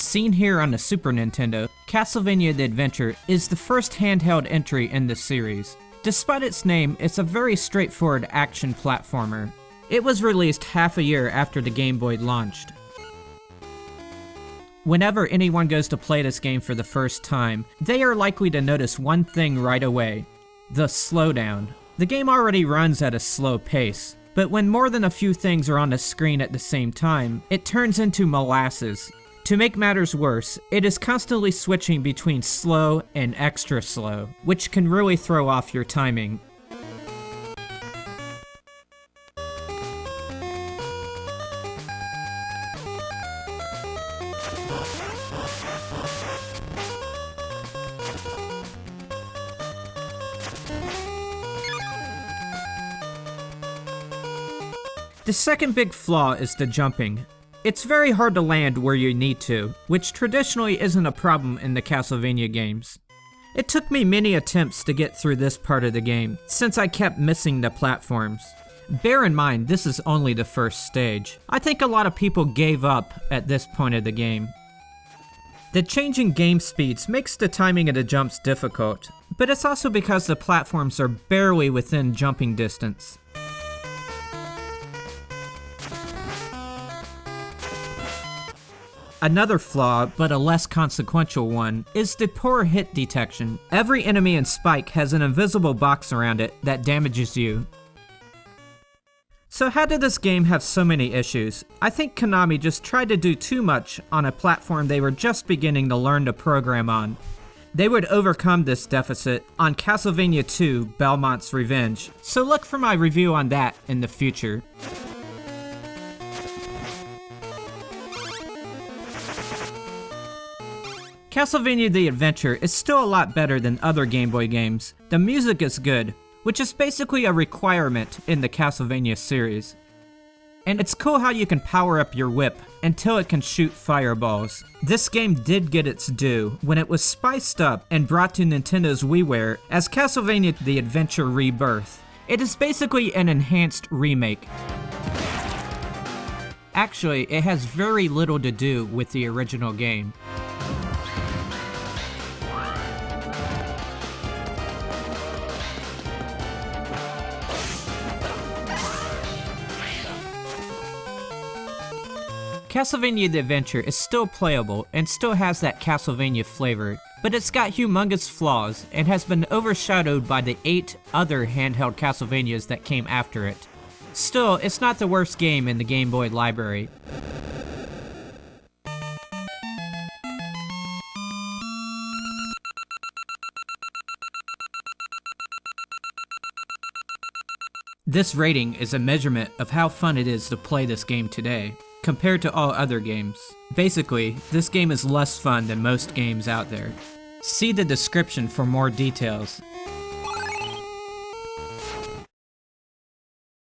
Seen here on the Super Nintendo, Castlevania the Adventure is the first handheld entry in the series. Despite its name, it's a very straightforward action platformer. It was released half a year after the Game Boy launched. Whenever anyone goes to play this game for the first time, they are likely to notice one thing right away: the slowdown. The game already runs at a slow pace, but when more than a few things are on the screen at the same time, it turns into molasses. To make matters worse, it is constantly switching between slow and extra slow, which can really throw off your timing. The second big flaw is the jumping. It's very hard to land where you need to, which traditionally isn't a problem in the Castlevania games. It took me many attempts to get through this part of the game, since I kept missing the platforms. Bear in mind, this is only the first stage. I think a lot of people gave up at this point of the game. The changing game speeds makes the timing of the jumps difficult, but it's also because the platforms are barely within jumping distance. Another flaw, but a less consequential one, is the poor hit detection. Every enemy in Spike has an invisible box around it that damages you. So how did this game have so many issues? I think Konami just tried to do too much on a platform they were just beginning to learn to program on. They would overcome this deficit on Castlevania 2: Belmont's Revenge, so look for my review on that in the future. Castlevania the Adventure is still a lot better than other Game Boy games. The music is good, which is basically a requirement in the Castlevania series. And it's cool how you can power up your whip until it can shoot fireballs. This game did get its due when it was spiced up and brought to Nintendo's WiiWare as Castlevania the Adventure Rebirth. It is basically an enhanced remake. Actually, it has very little to do with the original game. Castlevania the Adventure is still playable and still has that Castlevania flavor, but it's got humongous flaws and has been overshadowed by the 8 other handheld Castlevanias that came after it. Still, it's not the worst game in the Game Boy library. This rating is a measurement of how fun it is to play this game today, compared to all other games. Basically, this game is less fun than most games out there. See the description for more details.